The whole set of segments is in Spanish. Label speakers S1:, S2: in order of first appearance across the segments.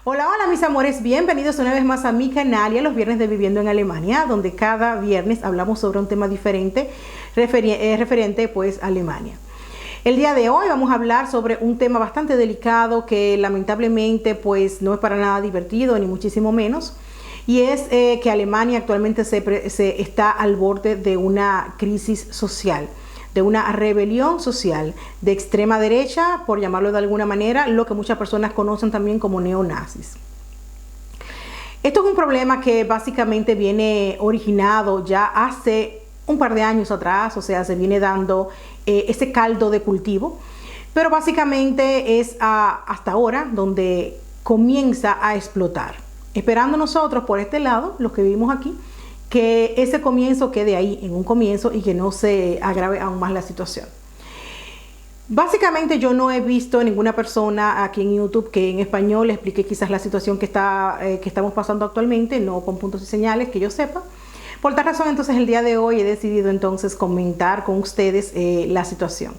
S1: Hola, hola mis amores, bienvenidos una vez más a mi canal y a los viernes de Viviendo en Alemania, donde cada viernes hablamos sobre un tema diferente referente pues a Alemania. El día de hoy vamos a hablar sobre un tema bastante delicado que lamentablemente pues no es para nada divertido ni muchísimo menos, y es que Alemania actualmente se está al borde de una crisis social, de una rebelión social de extrema derecha, por llamarlo de alguna manera, lo que muchas personas conocen también como neonazis. Esto es un problema que básicamente viene originado ya hace un par de años atrás, o sea, se viene dando ese caldo de cultivo, pero básicamente es hasta ahora donde comienza a explotar, esperando nosotros por este lado, los que vivimos aquí, que ese comienzo quede ahí en un comienzo y que no se agrave aún más la situación. Básicamente yo no he visto ninguna persona aquí en YouTube que en español explique quizás la situación que estamos pasando actualmente, no con puntos y señales que yo sepa. Por tal razón, entonces el día de hoy he decidido entonces comentar con ustedes la situación.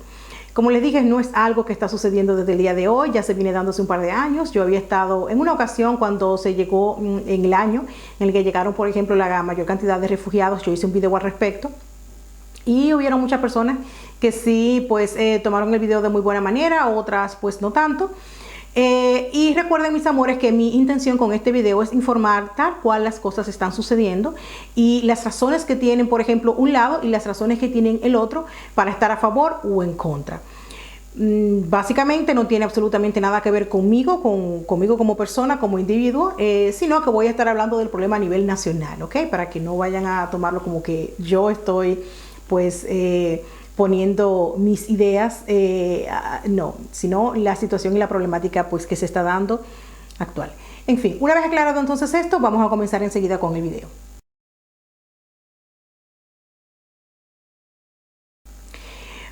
S1: Como les dije, no es algo que está sucediendo desde el día de hoy, ya se viene dando hace un par de años. Yo había estado en una ocasión cuando se llegó en el año en el que llegaron, por ejemplo, la mayor cantidad de refugiados. Yo hice un video al respecto y hubieron muchas personas que sí, pues tomaron el video de muy buena manera, otras pues no tanto. Y recuerden, mis amores, que mi intención con este video es informar tal cual las cosas están sucediendo y las razones que tienen, por ejemplo, un lado y las razones que tienen el otro para estar a favor o en contra. Básicamente no tiene absolutamente nada que ver conmigo como persona, como individuo, sino que voy a estar hablando del problema a nivel nacional, ¿ok? Para que no vayan a tomarlo como que yo estoy, pues, poniendo mis ideas, no, sino la situación y la problemática pues que se está dando actual. En fin, una vez aclarado entonces esto, vamos a comenzar enseguida con el video.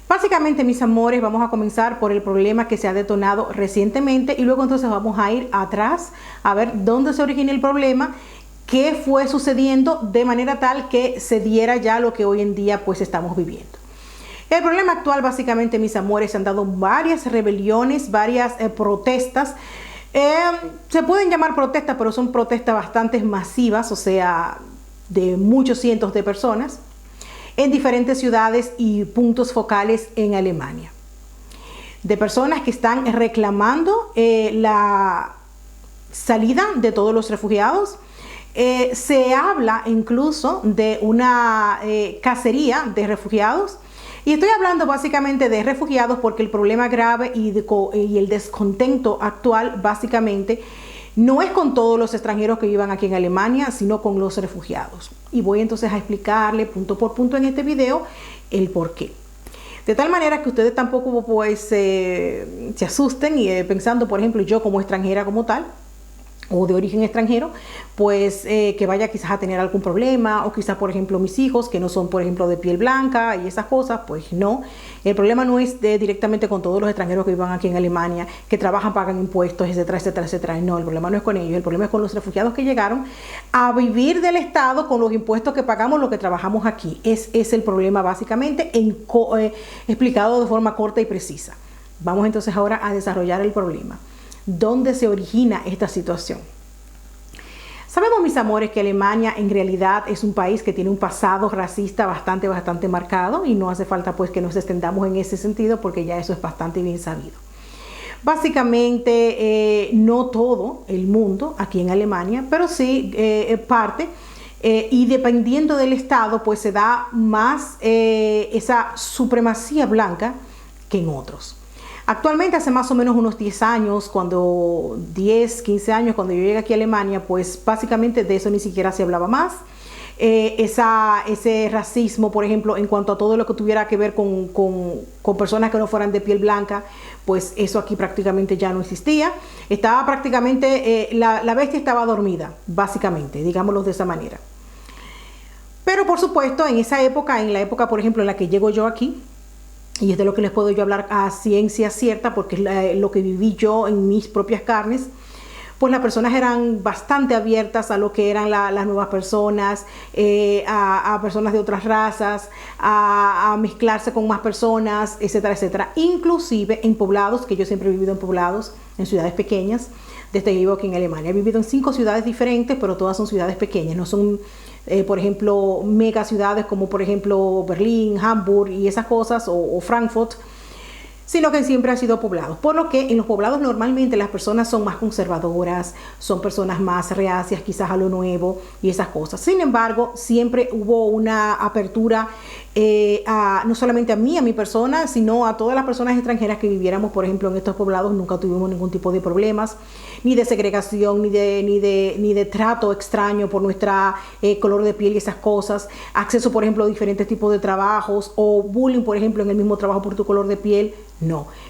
S1: Básicamente, mis amores, vamos a comenzar por el problema que se ha detonado recientemente y luego entonces vamos a ir atrás a ver dónde se origina el problema, qué fue sucediendo de manera tal que se diera ya lo que hoy en día pues estamos viviendo. El problema actual, básicamente, mis amores, se han dado varias rebeliones, varias protestas. Se pueden llamar protestas, pero son protestas bastante masivas, o sea, de muchos cientos de personas, en diferentes ciudades y puntos focales en Alemania. De personas que están reclamando la salida de todos los refugiados. Se habla incluso de una cacería de refugiados. Y estoy hablando básicamente de refugiados porque el problema grave y el descontento actual básicamente no es con todos los extranjeros que vivan aquí en Alemania, sino con los refugiados. Y voy entonces a explicarle punto por punto en este video el por qué. De tal manera que ustedes tampoco pues se asusten y pensando, por ejemplo, yo como extranjera como tal, o de origen extranjero, pues que vaya quizás a tener algún problema, o quizás, por ejemplo, mis hijos que no son, por ejemplo, de piel blanca y esas cosas, pues no. El problema no es directamente con todos los extranjeros que vivan aquí en Alemania, que trabajan, pagan impuestos, etcétera, etcétera, etcétera. No, el problema no es con ellos, el problema es con los refugiados que llegaron a vivir del Estado con los impuestos que pagamos, los que trabajamos aquí. Es el problema básicamente explicado de forma corta y precisa. Vamos entonces ahora a desarrollar el problema. ¿Dónde se origina esta situación? Sabemos, mis amores, que Alemania en realidad es un país que tiene un pasado racista bastante marcado y no hace falta pues que nos extendamos en ese sentido porque ya eso es bastante bien sabido. Básicamente no todo el mundo aquí en Alemania, pero sí parte y dependiendo del estado pues se da más esa supremacía blanca que en otros. Actualmente, hace más o menos unos 10 años, 15 años, cuando yo llegué aquí a Alemania, pues básicamente de eso ni siquiera se hablaba más. Ese racismo, por ejemplo, en cuanto a todo lo que tuviera que ver con personas que no fueran de piel blanca, pues eso aquí prácticamente ya no existía. Estaba prácticamente, la bestia estaba dormida, básicamente, digámoslo de esa manera. Pero por supuesto, en esa época, en la época, por ejemplo, en la que llego yo aquí, y es de lo que les puedo yo hablar a ciencia cierta porque es lo que viví yo en mis propias carnes, pues las personas eran bastante abiertas a lo que eran las nuevas personas, a personas de otras razas, a mezclarse con más personas, etcétera, etcétera. Inclusive en poblados, que yo siempre he vivido en poblados, en ciudades pequeñas, desde que vivo aquí en Alemania. He vivido en 5 ciudades diferentes, pero todas son ciudades pequeñas, no son, por ejemplo, mega ciudades como por ejemplo Berlín, Hamburg y esas cosas, o Frankfurt, sino que siempre han sido poblados. Por lo que en los poblados normalmente las personas son más conservadoras, son personas más reacias quizás a lo nuevo y esas cosas. Sin embargo, siempre hubo una apertura no solamente a mí, a mi persona, sino a todas las personas extranjeras que viviéramos, por ejemplo, en estos poblados. Nunca tuvimos ningún tipo de problemas, ni de segregación, ni de trato extraño por nuestra color de piel y esas cosas. Acceso, por ejemplo, a diferentes tipos de trabajos o bullying, por ejemplo, en el mismo trabajo por tu color de piel.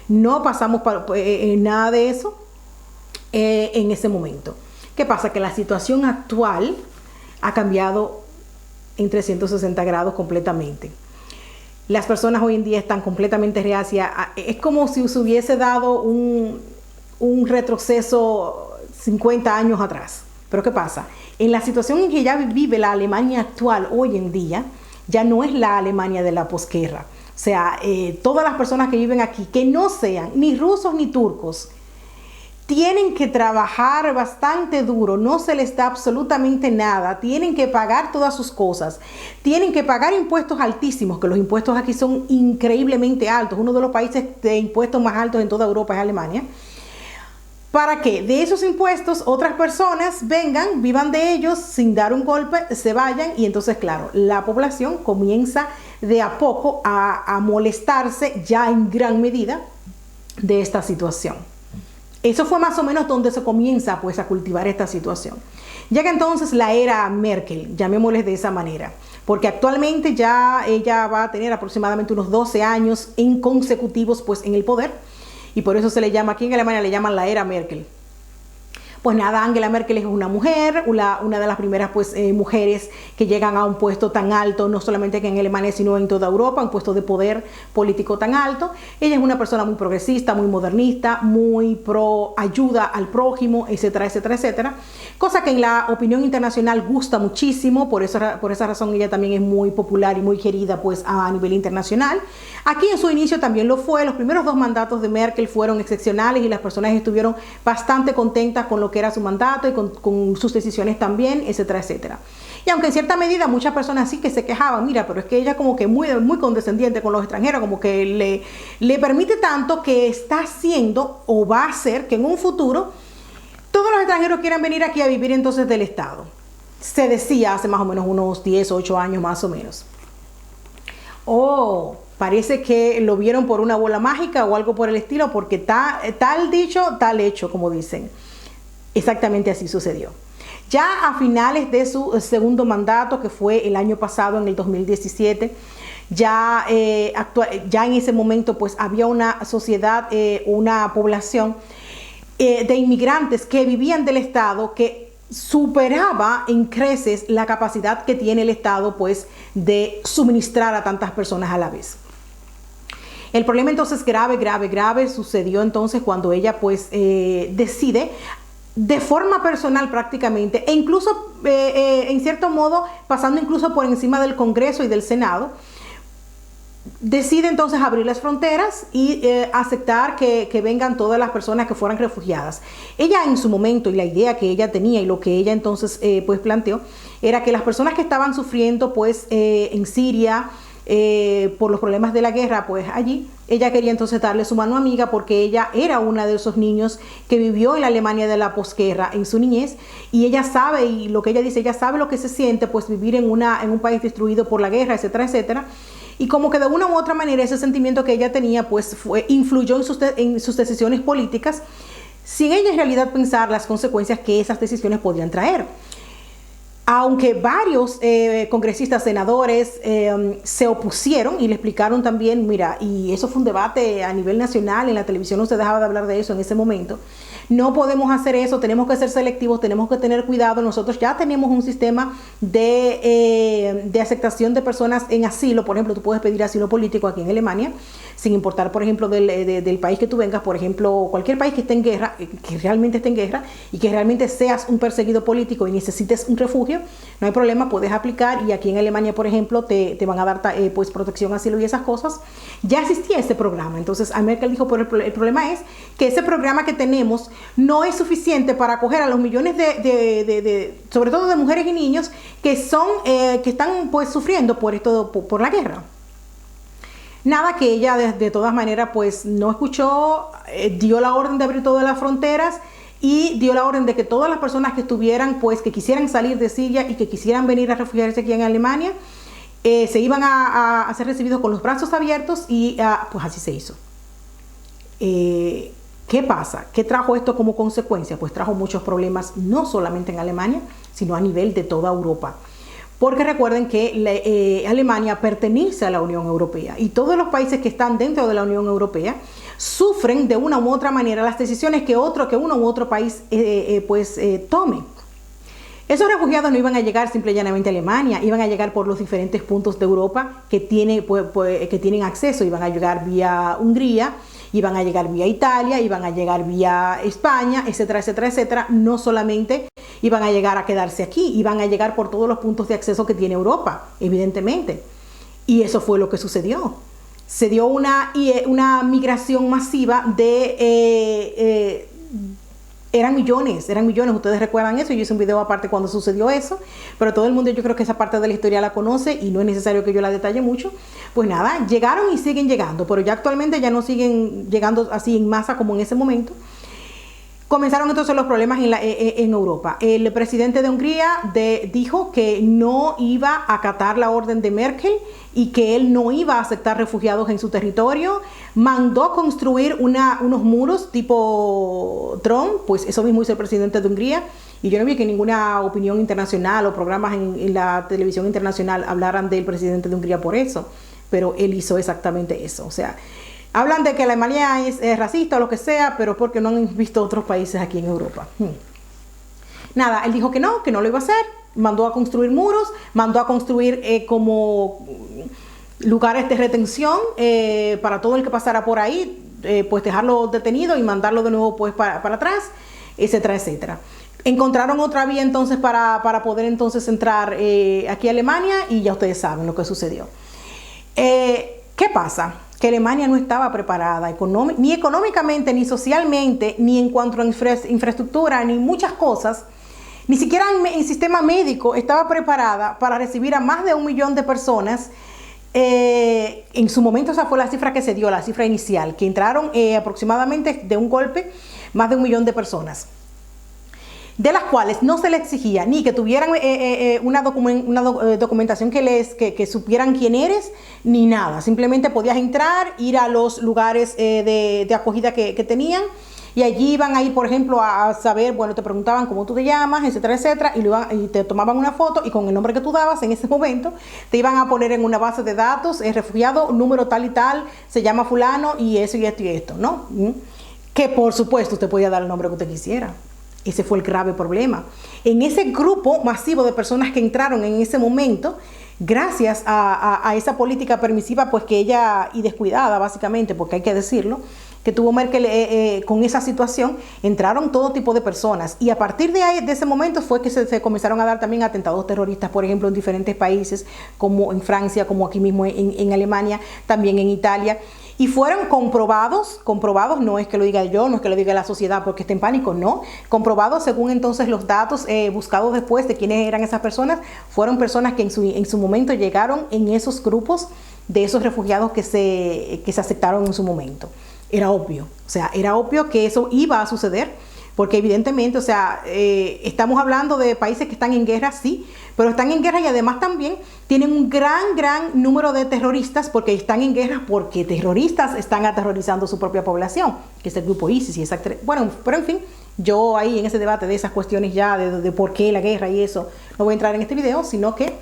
S1: No pasamos nada de eso en ese momento. ¿Qué pasa? Que la situación actual ha cambiado en 360 grados completamente. Las personas hoy en día están completamente reacias. Es como si se hubiese dado un retroceso 50 años atrás. Pero ¿qué pasa? En la situación en que ya vive la Alemania actual hoy en día, ya no es la Alemania de la posguerra. O sea, todas las personas que viven aquí, que no sean ni rusos ni turcos, tienen que trabajar bastante duro, no se les da absolutamente nada, tienen que pagar todas sus cosas, tienen que pagar impuestos altísimos, que los impuestos aquí son increíblemente altos. Uno de los países de impuestos más altos en toda Europa es Alemania. Para que de esos impuestos otras personas vengan, vivan de ellos sin dar un golpe, se vayan, y entonces, claro, la población comienza de a poco a molestarse ya en gran medida de esta situación. Eso fue más o menos donde se comienza pues a cultivar esta situación. Llega entonces la era Merkel, llamémosles de esa manera, porque actualmente ya ella va a tener aproximadamente unos 12 años en consecutivos pues en el poder, y por eso se le llama, aquí en Alemania le llaman la era Merkel. Pues nada, Angela Merkel es una mujer, una de las primeras pues, mujeres que llegan a un puesto tan alto, no solamente aquí en Alemania, sino en toda Europa, un puesto de poder político tan alto. Ella es una persona muy progresista, muy modernista, muy pro ayuda al prójimo, etcétera, etcétera, etcétera. Cosa que en la opinión internacional gusta muchísimo, por esa razón ella también es muy popular y muy querida pues, a nivel internacional. Aquí en su inicio también lo fue. Los primeros 2 mandatos de Merkel fueron excepcionales y las personas estuvieron bastante contentas con lo que era su mandato y con sus decisiones también, etcétera, etcétera. Y aunque en cierta medida muchas personas sí que se quejaban, mira, pero es que ella como que muy condescendiente con los extranjeros, como que le permite tanto que está haciendo o va a hacer que en un futuro todos los extranjeros quieran venir aquí a vivir entonces del Estado. Se decía hace más o menos unos 10, 8 años más o menos. Parece que lo vieron por una bola mágica o algo por el estilo, porque tal dicho, tal hecho, como dicen. Exactamente así sucedió. Ya a finales de su segundo mandato, que fue el año pasado, en el 2017, ya en ese momento pues había una sociedad, una población de inmigrantes que vivían del Estado, que superaba en creces la capacidad que tiene el Estado pues de suministrar a tantas personas a la vez. El problema entonces grave sucedió entonces cuando ella pues decide de forma personal prácticamente, e incluso en cierto modo pasando incluso por encima del Congreso y del Senado, decide entonces abrir las fronteras y aceptar que vengan todas las personas que fueran refugiadas. Ella en su momento, y la idea que ella tenía y lo que ella entonces pues planteó, era que las personas que estaban sufriendo pues en Siria por los problemas de la guerra, pues allí ella quería entonces darle su mano amiga, porque ella era una de esos niños que vivió en la Alemania de la posguerra en su niñez, y ella sabe, y lo que ella dice, ella sabe lo que se siente pues vivir en un país destruido por la guerra, etcétera, etcétera. Y como que de una u otra manera ese sentimiento que ella tenía pues influyó en sus decisiones políticas, sin ella en realidad pensar las consecuencias que esas decisiones podrían traer. Aunque varios congresistas, senadores se opusieron y le explicaron también, mira, y eso fue un debate a nivel nacional, en la televisión no se dejaba de hablar de eso en ese momento. No podemos hacer eso, tenemos que ser selectivos, tenemos que tener cuidado. Nosotros ya tenemos un sistema de aceptación de personas en asilo. Por ejemplo, tú puedes pedir asilo político aquí en Alemania, sin importar, por ejemplo, del país que tú vengas. Por ejemplo, cualquier país que esté en guerra, que realmente esté en guerra y que realmente seas un perseguido político y necesites un refugio, no hay problema, puedes aplicar. Y aquí en Alemania, por ejemplo, te van a dar pues protección, asilo y esas cosas. Ya existía ese programa. Entonces, a Merkel dijo, pero el problema es que ese programa que tenemos no es suficiente para acoger a los millones sobre todo de mujeres y niños que están pues sufriendo por la guerra. Nada, que ella de todas maneras pues no escuchó, dio la orden de abrir todas las fronteras y dio la orden de que todas las personas que estuvieran, pues que quisieran salir de Siria y que quisieran venir a refugiarse aquí en Alemania, se iban a ser recibidos con los brazos abiertos y pues así se hizo. ¿Qué pasa? ¿Qué trajo esto como consecuencia? Pues trajo muchos problemas, no solamente en Alemania, sino a nivel de toda Europa. Porque recuerden que Alemania pertenece a la Unión Europea y todos los países que están dentro de la Unión Europea sufren de una u otra manera las decisiones que uno u otro país tome. Esos refugiados no iban a llegar simple y llanamente a Alemania, iban a llegar por los diferentes puntos de Europa que tienen acceso, iban a llegar vía Hungría, iban a llegar vía Italia, iban a llegar vía España, etcétera, etcétera, etcétera. No solamente iban a llegar a quedarse aquí, iban a llegar por todos los puntos de acceso que tiene Europa, evidentemente. Y eso fue lo que sucedió. Se dio una migración masiva eran millones, ustedes recuerdan eso, yo hice un video aparte cuando sucedió eso, pero todo el mundo yo creo que esa parte de la historia la conoce y no es necesario que yo la detalle mucho. Pues nada, llegaron y siguen llegando, pero ya actualmente ya no siguen llegando así en masa como en ese momento. Comenzaron entonces los problemas en Europa. El presidente de Hungría dijo que no iba a acatar la orden de Merkel y que él no iba a aceptar refugiados en su territorio. Mandó construir unos muros tipo Trump, pues eso mismo hizo el presidente de Hungría. Y yo no vi que ninguna opinión internacional o programas en la televisión internacional hablaran del presidente de Hungría por eso, pero él hizo exactamente eso. O sea, hablan de que Alemania es racista o lo que sea, pero porque no han visto otros países aquí en Europa. Nada, él dijo que no lo iba a hacer. Mandó a construir muros, mandó a construir como lugares de retención para todo el que pasara por ahí, pues dejarlo detenido y mandarlo de nuevo pues para atrás, etcétera, etcétera. Encontraron otra vía entonces para poder entonces entrar aquí a Alemania y ya ustedes saben lo que sucedió. ¿Qué pasa? Que Alemania no estaba preparada ni económicamente, ni socialmente, ni en cuanto a infraestructura, ni muchas cosas. Ni siquiera en sistema médico estaba preparada para recibir a más de 1 millón de personas. En su momento esa fue la cifra que se dio, la cifra inicial, que entraron aproximadamente de un golpe más de 1 millón de personas, de las cuales no se les exigía ni que tuvieran una documentación que supieran quién eres, ni nada. Simplemente podías entrar, ir a los lugares de acogida que tenían, y allí iban a ir, por ejemplo, a saber, bueno, te preguntaban cómo tú te llamas, etcétera, etcétera, y te tomaban una foto y con el nombre que tú dabas en ese momento, te iban a poner en una base de datos, refugiado, número tal y tal, se llama fulano y eso y esto y esto, ¿no? Que por supuesto usted podía dar el nombre que usted quisiera. Ese fue el grave problema. En ese grupo masivo de personas que entraron en ese momento, gracias a esa política permisiva, pues que ella, y descuidada básicamente, porque hay que decirlo, que tuvo Merkel con esa situación, entraron todo tipo de personas. Y a partir de ese momento fue que se comenzaron a dar también atentados terroristas, por ejemplo, en diferentes países, como en Francia, como aquí mismo en Alemania, también en Italia. Y fueron comprobados, no es que lo diga yo, no es que lo diga la sociedad porque está en pánico, no. Comprobados según entonces los datos buscados después de quiénes eran esas personas, fueron personas que en su momento llegaron en esos grupos de esos refugiados que se aceptaron en su momento. Era obvio, o sea, era obvio que eso iba a suceder, porque evidentemente, o sea, estamos hablando de países que están en guerra, sí, pero están en guerra y además también tienen un gran número de terroristas, porque están en guerra porque terroristas están aterrorizando su propia población, que es el grupo ISIS. Bueno, pero en fin, yo ahí en ese debate de esas cuestiones ya, de por qué la guerra y eso, no voy a entrar en este video, sino que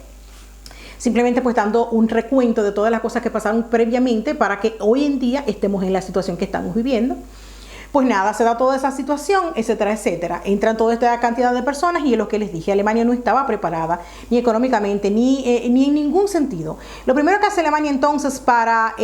S1: simplemente pues dando un recuento de todas las cosas que pasaron previamente para que hoy en día estemos en la situación que estamos viviendo. Pues nada, se da toda esa situación, etcétera, etcétera. Entran toda esta cantidad de personas y es lo que les dije, Alemania no estaba preparada ni económicamente ni en ningún sentido. Lo primero que hace Alemania entonces para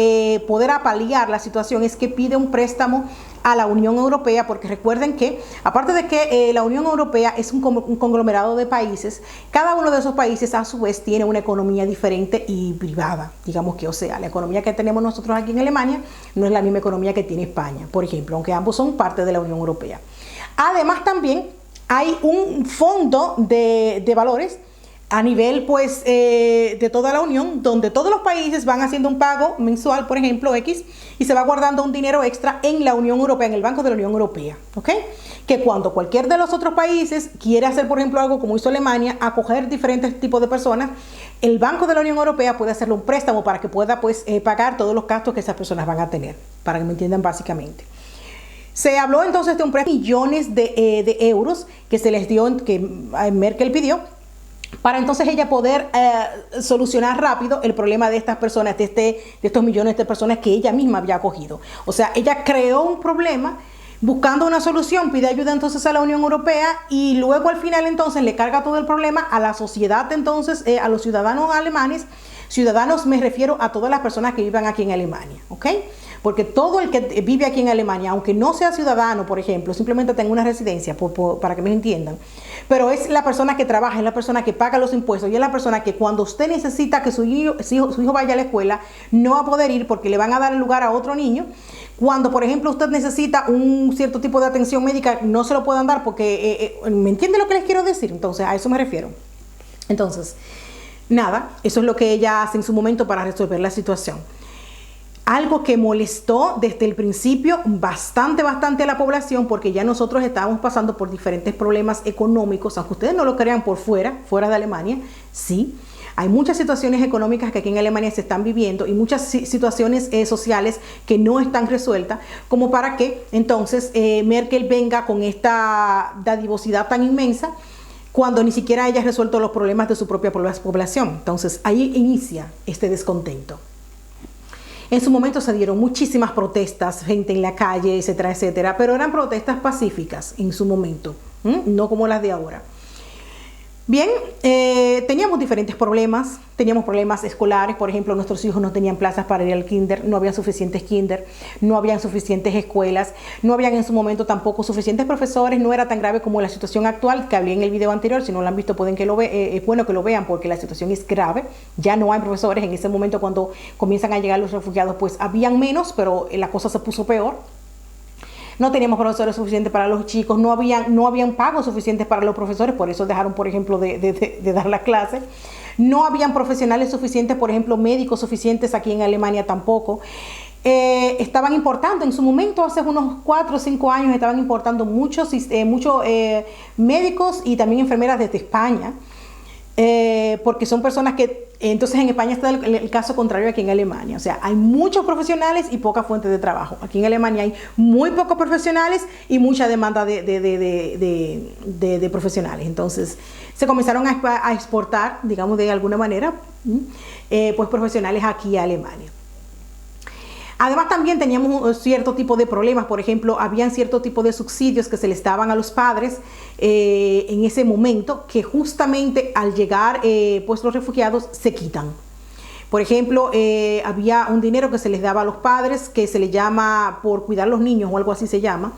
S1: poder paliar la situación es que pide un préstamo a la Unión Europea, porque recuerden que aparte de que la Unión Europea es un conglomerado de países, cada uno de esos países a su vez tiene una economía diferente y privada, digamos que, o sea, la economía que tenemos nosotros aquí en Alemania no es la misma economía que tiene España, por ejemplo, aunque ambos son parte de la Unión Europea. Además también hay un fondo de valores a nivel pues de toda la Unión, donde todos los países van haciendo un pago mensual, por ejemplo, X, y se va guardando un dinero extra en la Unión Europea, en el Banco de la Unión Europea, ¿ok? Que cuando cualquier de los otros países quiere hacer, por ejemplo, algo como hizo Alemania, acoger diferentes tipos de personas, el Banco de la Unión Europea puede hacerle un préstamo para que pueda pues pagar todos los gastos que esas personas van a tener, para que me entiendan básicamente. Se habló entonces de un préstamo de millones de euros que se les dio, que Merkel pidió, para entonces ella poder solucionar rápido el problema de estas personas, de estos millones de personas que ella misma había acogido. O sea, ella creó un problema buscando una solución, pide ayuda entonces a la Unión Europea y luego al final entonces le carga todo el problema a la sociedad entonces, a los ciudadanos alemanes. Ciudadanos me refiero a todas las personas que vivan aquí en Alemania, ¿ok? Porque todo el que vive aquí en Alemania, aunque no sea ciudadano, por ejemplo, simplemente tenga una residencia, para que me entiendan, pero es la persona que trabaja, es la persona que paga los impuestos y es la persona que cuando usted necesita que su hijo vaya a la escuela, no va a poder ir porque le van a dar el lugar a otro niño. Cuando, por ejemplo, usted necesita un cierto tipo de atención médica, no se lo puedan dar porque, ¿me entiende lo que les quiero decir? Entonces, a eso me refiero. Entonces, nada, eso es lo que ella hace en su momento para resolver la situación. Algo que molestó desde el principio bastante a la población, porque ya nosotros estábamos pasando por diferentes problemas económicos, aunque ustedes no lo crean por fuera de Alemania, sí. Hay muchas situaciones económicas que aquí en Alemania se están viviendo y muchas situaciones sociales que no están resueltas, como para que entonces Merkel venga con esta dadivosidad tan inmensa cuando ni siquiera ella ha resuelto los problemas de su propia población. Entonces ahí inicia este descontento. En su momento se dieron muchísimas protestas, gente en la calle, etcétera, etcétera, pero eran protestas pacíficas en su momento, no como las de ahora. Bien, teníamos diferentes problemas, teníamos problemas escolares, por ejemplo, nuestros hijos no tenían plazas para ir al kinder, no había suficientes kinder, no habían suficientes escuelas, no habían en su momento tampoco suficientes profesores, no era tan grave como la situación actual que hablé en el video anterior. Si no lo han visto pueden que lo vean, es bueno que lo vean porque la situación es grave, ya no hay profesores. En ese momento cuando comienzan a llegar los refugiados pues habían menos, pero la cosa se puso peor. No teníamos profesores suficientes para los chicos, no habían pagos suficientes para los profesores, por eso dejaron, por ejemplo, de dar las clases. No habían profesionales suficientes, por ejemplo, médicos suficientes aquí en Alemania tampoco. Estaban importando, en su momento, hace unos 4 o 5 años, estaban importando muchos médicos y también enfermeras desde España. Porque son personas que, entonces en España está el caso contrario aquí en Alemania, o sea, hay muchos profesionales y pocas fuentes de trabajo. Aquí en Alemania hay muy pocos profesionales y mucha demanda de profesionales. Entonces se comenzaron a exportar, digamos de alguna manera, pues profesionales aquí a Alemania. Además también teníamos un cierto tipo de problemas, por ejemplo, habían cierto tipo de subsidios que se les daban a los padres en ese momento que justamente al llegar pues los refugiados se quitan. Por ejemplo, había un dinero que se les daba a los padres que se les llama por cuidar los niños o algo así se llama,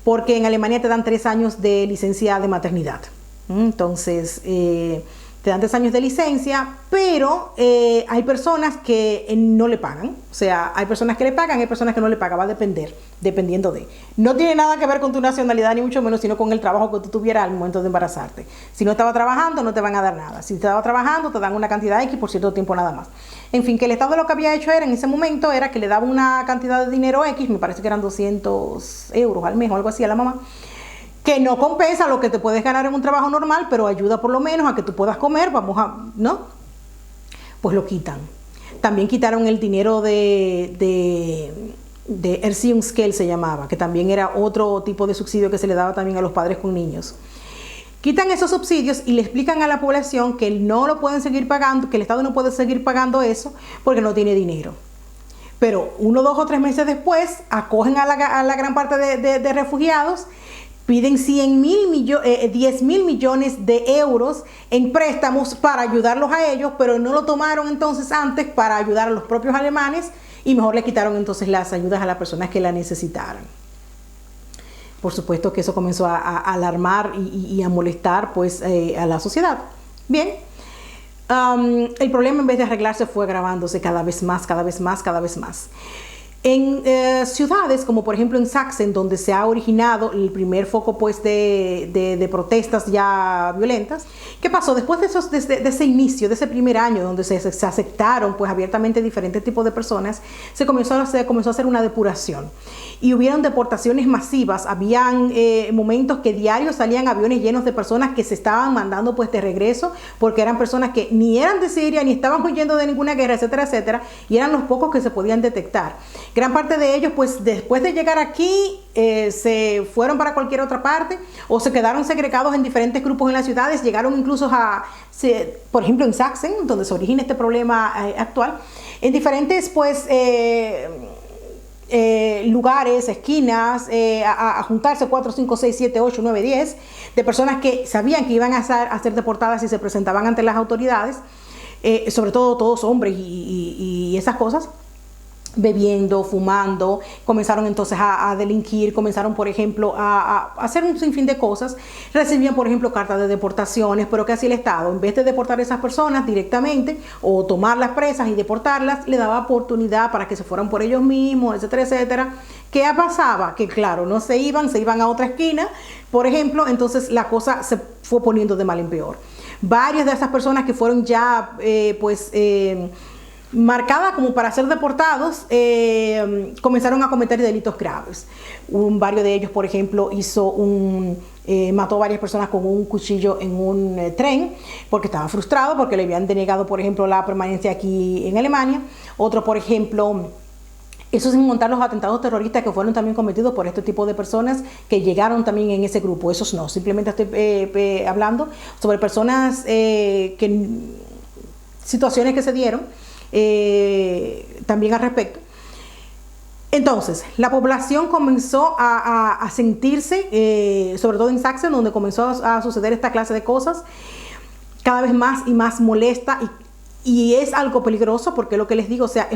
S1: porque en Alemania te dan 3 años de licencia de maternidad. Entonces, te dan 3 años de licencia, pero hay personas que no le pagan. O sea, hay personas que le pagan, hay personas que no le pagan. Va a depender, dependiendo de. No tiene nada que ver con tu nacionalidad, ni mucho menos, sino con el trabajo que tú tuvieras al momento de embarazarte. Si no estaba trabajando, no te van a dar nada. Si estaba trabajando, te dan una cantidad X por cierto tiempo nada más. En fin, que el Estado lo que había hecho era, en ese momento, era que le daba una cantidad de dinero X, me parece que eran 200 euros al mes o algo así a la mamá, que no compensa lo que te puedes ganar en un trabajo normal, pero ayuda por lo menos a que tú puedas comer, ¿no? Pues lo quitan. También quitaron el dinero de Erziehungsgeld se llamaba, que también era otro tipo de subsidio que se le daba también a los padres con niños. Quitan esos subsidios y le explican a la población que no lo pueden seguir pagando, que el Estado no puede seguir pagando eso porque no tiene dinero. Pero 1, 2 o 3 meses después acogen a la gran parte de refugiados, piden 10.000 millones de euros en préstamos para ayudarlos a ellos, pero no lo tomaron entonces antes para ayudar a los propios alemanes y mejor le quitaron entonces las ayudas a las personas que la necesitaran. Por supuesto que eso comenzó a alarmar y a molestar pues a la sociedad. Bien, el problema en vez de arreglarse fue agravándose cada vez más. En ciudades como por ejemplo en Sachsen, donde se ha originado el primer foco pues de protestas ya violentas, ¿qué pasó? Después de ese inicio, de ese primer año donde se aceptaron pues abiertamente diferentes tipos de personas, se comenzó a hacer una depuración y hubieron deportaciones masivas. Habían momentos que diarios salían aviones llenos de personas que se estaban mandando pues de regreso, porque eran personas que ni eran de Siria, ni estaban huyendo de ninguna guerra, etcétera, etcétera, y eran los pocos que se podían detectar. Gran parte de ellos, pues después de llegar aquí, se fueron para cualquier otra parte o se quedaron segregados en diferentes grupos en las ciudades, llegaron incluso por ejemplo, en Sachsen, donde se origina este problema actual, en diferentes, pues, lugares, esquinas, a juntarse 4, 5, 6, 7, 8, 9, 10 de personas que sabían que iban a ser deportadas y se presentaban ante las autoridades, sobre todo todos hombres y esas cosas, bebiendo, fumando, comenzaron entonces a delinquir, comenzaron por ejemplo a hacer un sinfín de cosas, recibían por ejemplo cartas de deportaciones, pero que hacía el Estado, en vez de deportar a esas personas directamente o tomarlas presas y deportarlas, le daba oportunidad para que se fueran por ellos mismos, etcétera, etcétera. ¿Qué pasaba? Que claro, no se iban a otra esquina, por ejemplo, entonces la cosa se fue poniendo de mal en peor. Varias de esas personas que fueron ya marcada como para ser deportados, comenzaron a cometer delitos graves. Varios de ellos, por ejemplo, mató a varias personas con un cuchillo en un tren porque estaba frustrado, porque le habían denegado, por ejemplo, la permanencia aquí en Alemania. Otro, por ejemplo, eso sin contar los atentados terroristas que fueron también cometidos por este tipo de personas que llegaron también en ese grupo. Esos no, simplemente estoy hablando sobre personas, situaciones que se dieron también al respecto. Entonces, la población comenzó a sentirse, sobre todo en Sachsen, donde comenzó a suceder esta clase de cosas, cada vez más y más molesta, y es algo peligroso porque lo que les digo, o sea,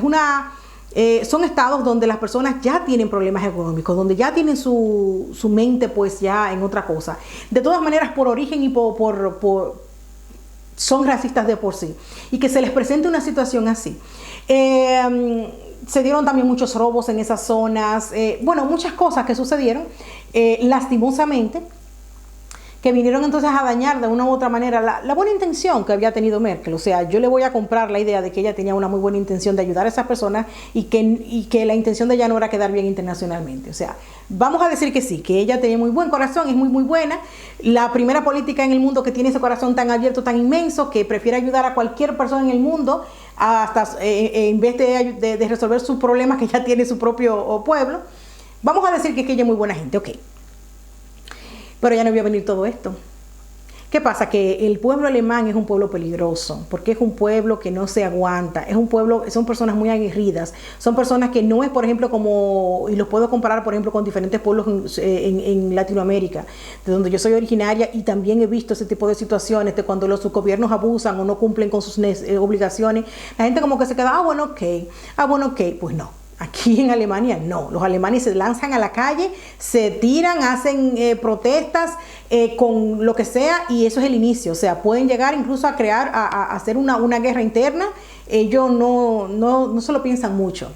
S1: son estados donde las personas ya tienen problemas económicos, donde ya tienen su mente pues ya en otra cosa. De todas maneras, por origen y son racistas de por sí, y que se les presente una situación así. Se dieron también muchos robos en esas zonas, muchas cosas que sucedieron, lastimosamente, que vinieron entonces a dañar de una u otra manera la buena intención que había tenido Merkel. O sea, yo le voy a comprar la idea de que ella tenía una muy buena intención de ayudar a esas personas y que la intención de ella no era quedar bien internacionalmente. O sea, vamos a decir que sí, que ella tenía muy buen corazón, es muy, muy buena. La primera política en el mundo que tiene ese corazón tan abierto, tan inmenso, que prefiere ayudar a cualquier persona en el mundo, hasta en vez de resolver sus problemas que ya tiene su propio pueblo. Vamos a decir que ella es muy buena gente, ok. Pero ya no iba a venir todo esto. ¿Qué pasa? Que el pueblo alemán es un pueblo peligroso, porque es un pueblo que no se aguanta, son personas muy aguerridas, son personas que no es, por ejemplo, y los puedo comparar, por ejemplo, con diferentes pueblos en Latinoamérica, de donde yo soy originaria, y también he visto ese tipo de situaciones, de cuando sus gobiernos abusan o no cumplen con sus obligaciones, la gente como que se queda, bueno, ok, pues no. Aquí en Alemania no, los alemanes se lanzan a la calle, se tiran, hacen protestas con lo que sea, y eso es el inicio. O sea, pueden llegar incluso a hacer una guerra interna. Ellos no se lo piensan mucho.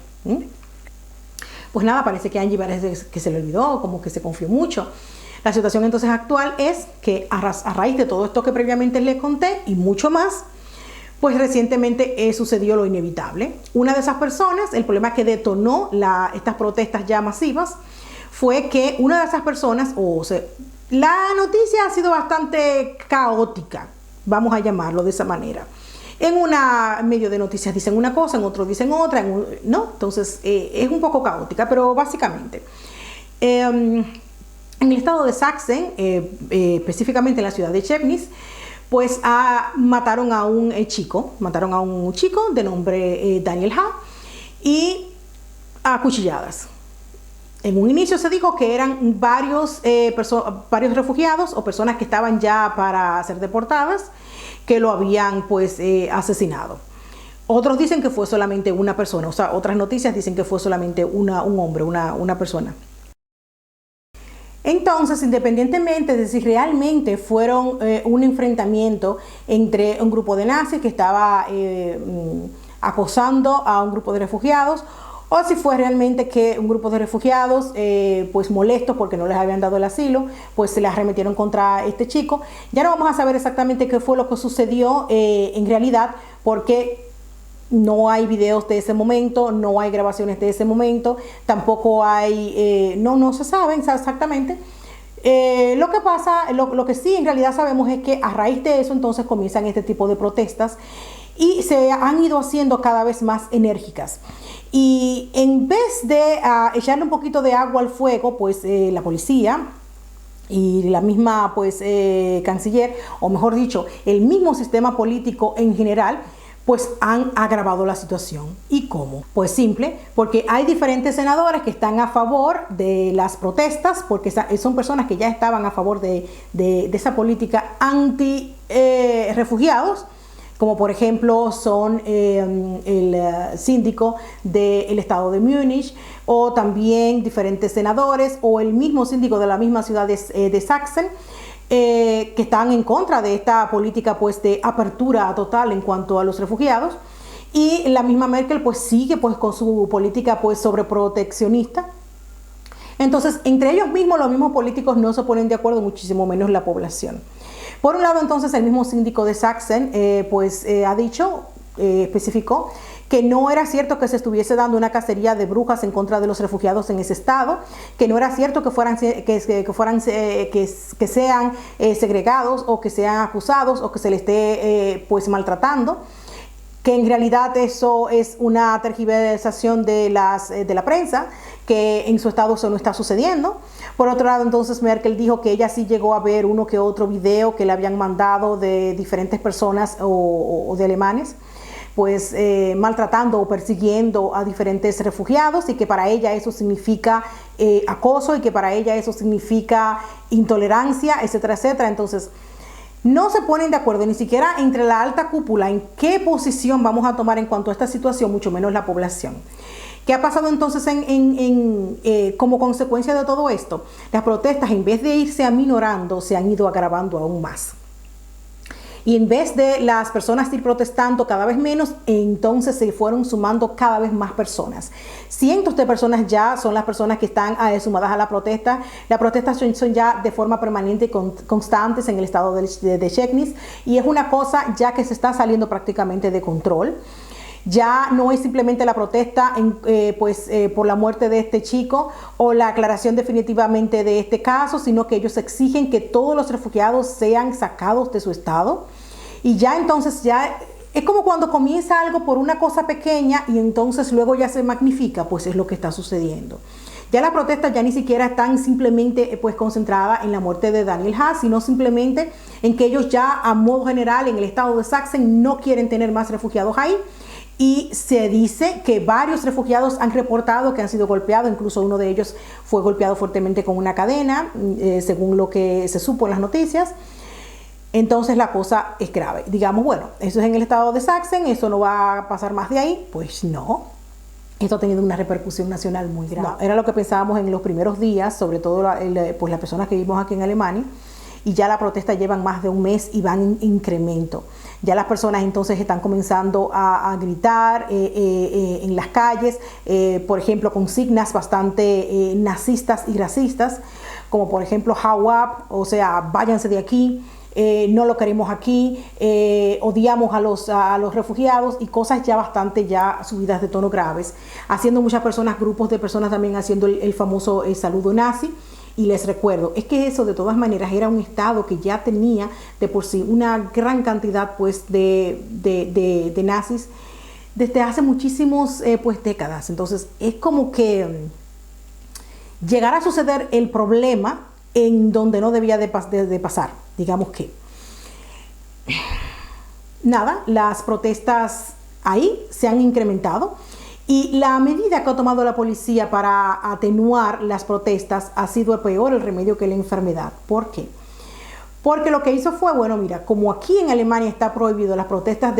S1: Pues nada, parece que Angie parece que se le olvidó, como que se confió mucho. La situación entonces actual es que a raíz de todo esto que previamente les conté y mucho más, pues recientemente sucedió lo inevitable. Una de esas personas, el problema que detonó estas protestas ya masivas, fue que una de esas personas, la noticia ha sido bastante caótica, vamos a llamarlo de esa manera. En medio de noticias dicen una cosa, en otro dicen otra, ¿no? Entonces es un poco caótica, pero básicamente en el estado de Sachsen, específicamente en la ciudad de Chemnitz, pues mataron a un chico de nombre Daniel H. y a cuchilladas. En un inicio se dijo que eran varios refugiados o personas que estaban ya para ser deportadas, que lo habían pues asesinado. Otros dicen que fue solamente una persona, o sea, otras noticias dicen que fue solamente un hombre, una persona. Entonces, independientemente de si realmente fueron un enfrentamiento entre un grupo de nazis que estaba acosando a un grupo de refugiados, o si fue realmente que un grupo de refugiados, pues molestos porque no les habían dado el asilo, pues se les arremetieron contra este chico. Ya no vamos a saber exactamente qué fue lo que sucedió en realidad, porque no hay videos de ese momento, no hay grabaciones de ese momento, tampoco hay, no se sabe exactamente. Lo que pasa, lo que sí en realidad sabemos es que a raíz de eso entonces comienzan este tipo de protestas y se han ido haciendo cada vez más enérgicas. Y en vez de echarle un poquito de agua al fuego, pues la policía y la misma pues canciller, o mejor dicho, el mismo sistema político en general, pues han agravado la situación. ¿Y cómo? Pues simple, porque hay diferentes senadores que están a favor de las protestas, porque son personas que ya estaban a favor de esa política anti-refugiados, como por ejemplo son el síndico del estado de Múnich, o también diferentes senadores, o el mismo síndico de la misma ciudad de Sachsen, que están en contra de esta política pues de apertura total en cuanto a los refugiados, y la misma Merkel pues sigue pues con su política pues sobreproteccionista. Entonces entre ellos mismos, los mismos políticos no se ponen de acuerdo, muchísimo menos la población. Por un lado entonces el mismo síndico de Sachsen ha dicho, especificó que no era cierto que se estuviese dando una cacería de brujas en contra de los refugiados en ese estado, que no era cierto que sean segregados o que sean acusados o que se les esté pues maltratando, que en realidad eso es una tergiversación de la prensa, que en su estado eso no está sucediendo. Por otro lado, entonces Merkel dijo que ella sí llegó a ver uno que otro video que le habían mandado de diferentes personas o de alemanes, pues maltratando o persiguiendo a diferentes refugiados, y que para ella eso significa acoso, y que para ella eso significa intolerancia, etcétera, etcétera. Entonces no se ponen de acuerdo ni siquiera entre la alta cúpula en qué posición vamos a tomar en cuanto a esta situación, mucho menos la población. ¿Qué ha pasado entonces como consecuencia de todo esto? Las protestas, en vez de irse aminorando, se han ido agravando aún más. Y en vez de las personas ir protestando cada vez menos, entonces se fueron sumando cada vez más personas. Cientos de personas ya son las personas que están sumadas a la protesta. Las protestas son ya de forma permanente y constantes en el estado de Chechnya, y es una cosa ya que se está saliendo prácticamente de control. Ya no es simplemente la protesta por la muerte de este chico o la aclaración definitivamente de este caso, sino que ellos exigen que todos los refugiados sean sacados de su estado. Y ya entonces ya es como cuando comienza algo por una cosa pequeña y entonces luego ya se magnifica, pues es lo que está sucediendo. Ya las protestas ya ni siquiera están simplemente pues concentradas en la muerte de Daniel Haas, sino simplemente en que ellos ya a modo general en el estado de Sachsen no quieren tener más refugiados ahí. Y se dice que varios refugiados han reportado que han sido golpeados, incluso uno de ellos fue golpeado fuertemente con una cadena, según lo que se supo en las noticias. Entonces la cosa es grave. Digamos, bueno, eso es en el estado de Sachsen, eso no va a pasar más de ahí. Pues no. Esto ha tenido una repercusión nacional muy grave. No, era lo que pensábamos en los primeros días, sobre todo pues las personas que vivimos aquí en Alemania, y ya la protesta llevan más de un mes y van en incremento. Ya las personas entonces están comenzando a gritar en las calles, por ejemplo, consignas bastante nazistas y racistas, como por ejemplo, "Hau ab", o sea, váyanse de aquí, no lo queremos aquí, odiamos a los refugiados, y cosas ya bastante subidas de tono graves, haciendo muchas personas, grupos de personas también haciendo el famoso saludo nazi. Y les recuerdo, es que eso de todas maneras era un estado que ya tenía de por sí una gran cantidad pues de nazis desde hace muchísimos décadas. Entonces es como que llegar a suceder el problema en donde no debía de pasar. Digamos que nada, las protestas ahí se han incrementado. Y la medida que ha tomado la policía para atenuar las protestas ha sido el remedio que la enfermedad. ¿Por qué? Porque lo que hizo fue, bueno, mira, como aquí en Alemania está prohibido las protestas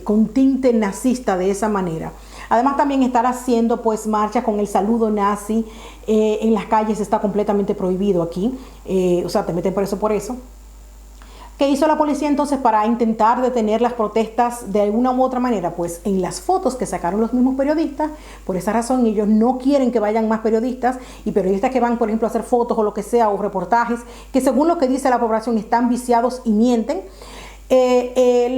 S1: con tinte nazista de esa manera. Además también estar haciendo pues marchas con el saludo nazi en las calles está completamente prohibido aquí. O sea, te meten preso por eso. ¿Qué hizo la policía entonces para intentar detener las protestas de alguna u otra manera? Pues en las fotos que sacaron los mismos periodistas, por esa razón ellos no quieren que vayan más periodistas, y periodistas que van, por ejemplo, a hacer fotos o lo que sea, o reportajes, que según lo que dice la población están viciados y mienten.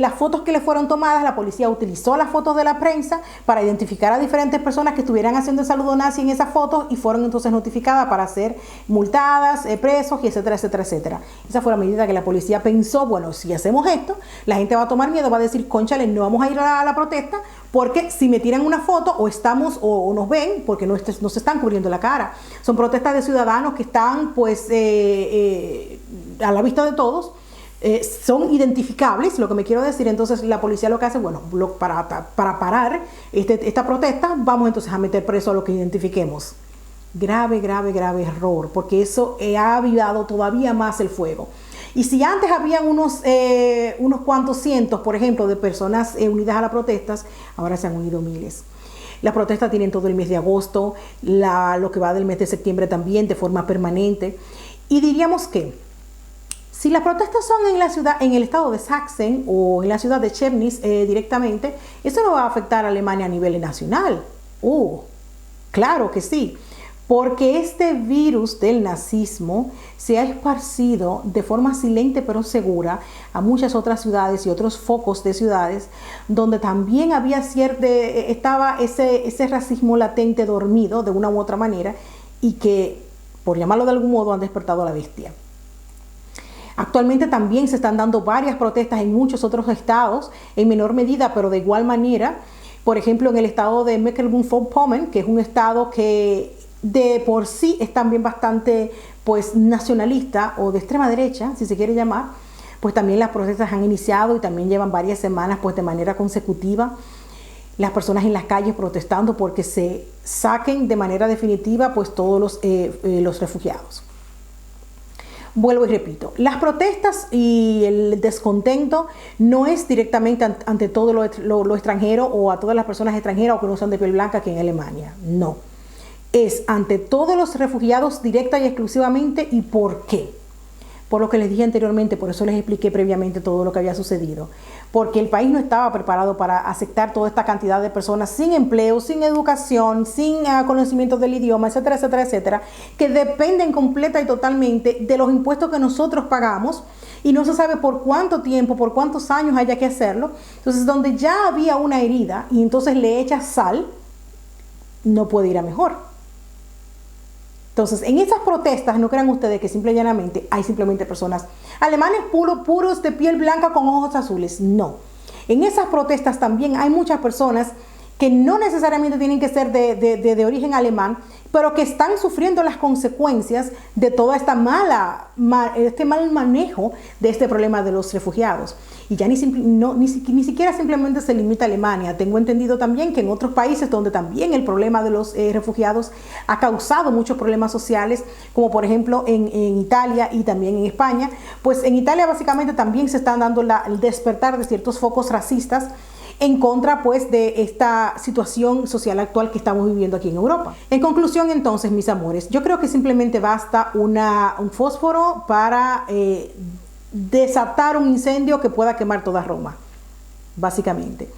S1: Las fotos que le fueron tomadas, la policía utilizó las fotos de la prensa para identificar a diferentes personas que estuvieran haciendo el saludo nazi en esas fotos, y fueron entonces notificadas para ser multadas, presos, y etcétera, etcétera, etcétera. Esa fue la medida que la policía pensó: bueno, si hacemos esto, la gente va a tomar miedo, va a decir, cónchale, no vamos a ir a la protesta, porque si me tiran una foto o estamos o nos ven, porque no se están cubriendo la cara. Son protestas de ciudadanos que están pues a la vista de todos. Son identificables, lo que me quiero decir. Entonces la policía lo que hace, bueno, para parar esta protesta, vamos entonces a meter preso a los que identifiquemos. Grave, grave, grave error, porque eso ha avivado todavía más el fuego. Y si antes habían unos cuantos cientos, por ejemplo, de personas unidas a las protestas, ahora se han unido miles. Las protestas tienen todo el mes de agosto, lo que va del mes de septiembre también, de forma permanente. Y diríamos que si las protestas son en la ciudad, en el estado de Sachsen o en la ciudad de Chemnitz directamente, eso no va a afectar a Alemania a nivel nacional. Claro que sí, porque este virus del nazismo se ha esparcido de forma silente pero segura a muchas otras ciudades y otros focos de ciudades donde también estaba ese racismo latente dormido de una u otra manera, y que, por llamarlo de algún modo, han despertado a la bestia. Actualmente también se están dando varias protestas en muchos otros estados, en menor medida, pero de igual manera. Por ejemplo, en el estado de Mecklenburg-Vorpommern, que es un estado que de por sí es también bastante pues nacionalista o de extrema derecha, si se quiere llamar, pues también las protestas han iniciado y también llevan varias semanas pues de manera consecutiva. Las personas en las calles protestando porque se saquen de manera definitiva pues todos los refugiados. Vuelvo y repito, las protestas y el descontento no es directamente ante todo lo extranjero o a todas las personas extranjeras o que no son de piel blanca aquí en Alemania. No, es ante todos los refugiados directa y exclusivamente. ¿Y por qué? Por lo que les dije anteriormente, por eso les expliqué previamente todo lo que había sucedido. Porque el país no estaba preparado para aceptar toda esta cantidad de personas sin empleo, sin educación, sin conocimiento del idioma, etcétera, etcétera, etcétera, que dependen completa y totalmente de los impuestos que nosotros pagamos, y no se sabe por cuánto tiempo, por cuántos años haya que hacerlo. Entonces, donde ya había una herida y entonces le echas sal, no puede ir a mejor. Entonces, en esas protestas, no crean ustedes que simple y llanamente hay simplemente personas alemanes puros de piel blanca con ojos azules. No. En esas protestas también hay muchas personas que no necesariamente tienen que ser de origen alemán, pero que están sufriendo las consecuencias de toda esta este mal manejo de este problema de los refugiados. Y ya ni siquiera simplemente se limita a Alemania. Tengo entendido también que en otros países donde también el problema de los refugiados ha causado muchos problemas sociales, como por ejemplo en Italia y también en España, pues en Italia básicamente también se están dando el despertar de ciertos focos racistas en contra pues de esta situación social actual que estamos viviendo aquí en Europa. En conclusión entonces, mis amores, yo creo que simplemente basta un fósforo para desatar un incendio que pueda quemar toda Roma, básicamente.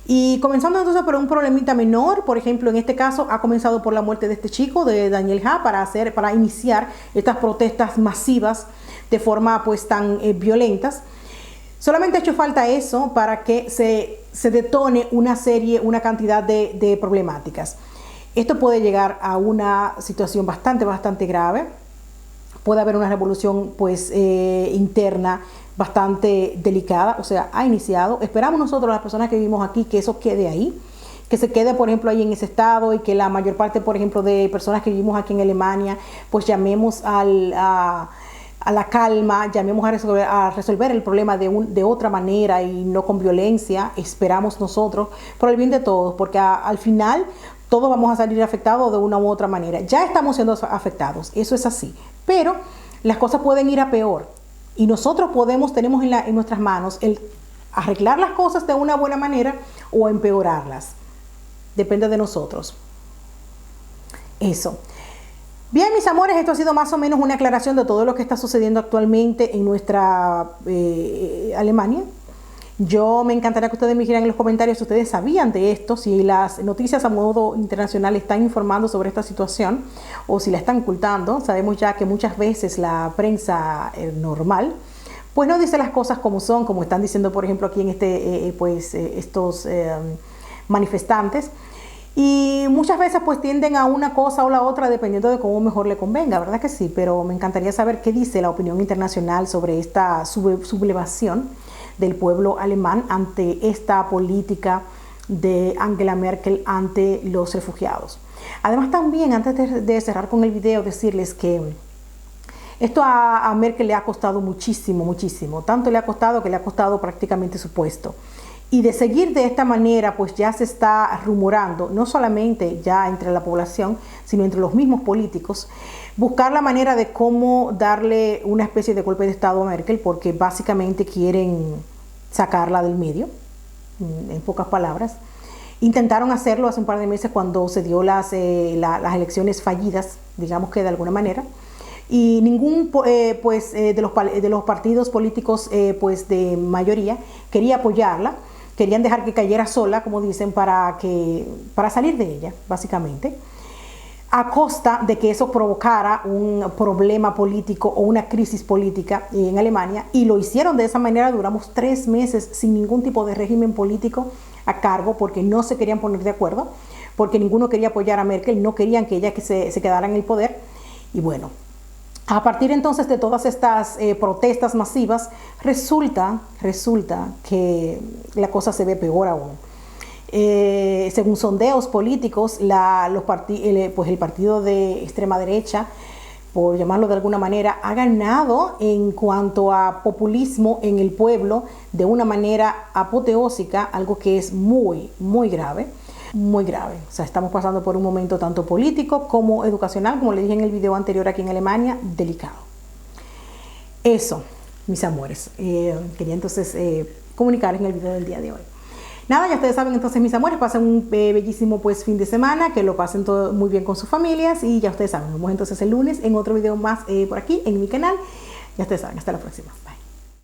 S1: Y comenzando entonces por un problemita menor, por ejemplo, en este caso ha comenzado por la muerte de este chico, de Daniel Ha, para iniciar estas protestas masivas de forma pues tan violentas. Solamente ha hecho falta eso para que se detone una cantidad de problemáticas. Esto puede llegar a una situación bastante grave. Puede haber una revolución pues interna bastante delicada, o sea, ha iniciado. Esperamos nosotros, las personas que vivimos aquí, que eso quede ahí, que se quede, por ejemplo, ahí en ese estado, y que la mayor parte, por ejemplo, de personas que vivimos aquí en Alemania, pues llamemos a la calma, llamemos a resolver el problema de otra manera y no con violencia. Esperamos nosotros, por el bien de todos, porque al final todos vamos a salir afectados de una u otra manera. Ya estamos siendo afectados, eso es así, pero las cosas pueden ir a peor, y nosotros tenemos en nuestras manos el arreglar las cosas de una buena manera o empeorarlas. Depende de nosotros. Eso. Bien, mis amores, esto ha sido más o menos una aclaración de todo lo que está sucediendo actualmente en nuestra Alemania. Yo me encantaría que ustedes me dijeran en los comentarios si ustedes sabían de esto, si las noticias a modo internacional están informando sobre esta situación o si la están ocultando. Sabemos ya que muchas veces la prensa normal pues no dice las cosas como son, como están diciendo por ejemplo aquí en estos manifestantes. Y muchas veces pues tienden a una cosa o la otra dependiendo de cómo mejor le convenga, ¿verdad que sí? Pero me encantaría saber qué dice la opinión internacional sobre esta sublevación del pueblo alemán ante esta política de Angela Merkel ante los refugiados. Además también, antes de cerrar con el video, decirles que esto a Merkel le ha costado muchísimo, muchísimo. Tanto le ha costado que le ha costado prácticamente su puesto. Y de seguir de esta manera, pues ya se está rumorando, no solamente ya entre la población, sino entre los mismos políticos, buscar la manera de cómo darle una especie de golpe de estado a Merkel, porque básicamente quieren sacarla del medio, en pocas palabras. Intentaron hacerlo hace un par de meses cuando se dio las elecciones fallidas, digamos que de alguna manera, y ningún de los partidos políticos de mayoría quería apoyarla. Querían dejar que cayera sola, como dicen, para salir de ella, básicamente, a costa de que eso provocara un problema político o una crisis política en Alemania, y lo hicieron de esa manera. Duramos 3 meses sin ningún tipo de régimen político a cargo, porque no se querían poner de acuerdo, porque ninguno quería apoyar a Merkel, no querían que ella se quedara en el poder. Y bueno, a partir entonces de todas estas protestas masivas, resulta que la cosa se ve peor aún. Según sondeos políticos, el partido de extrema derecha, por llamarlo de alguna manera, ha ganado en cuanto a populismo en el pueblo de una manera apoteósica, algo que es muy, muy grave. Muy grave. O sea, estamos pasando por un momento tanto político como educacional, como le dije en el video anterior aquí en Alemania, delicado. Eso, mis amores. Quería entonces comunicarles en el video del día de hoy. Nada, ya ustedes saben entonces, mis amores, pasen un bellísimo fin de semana, que lo pasen todo muy bien con sus familias, y ya ustedes saben, nos vemos entonces el lunes en otro video más por aquí en mi canal. Ya ustedes saben, hasta la próxima. Bye.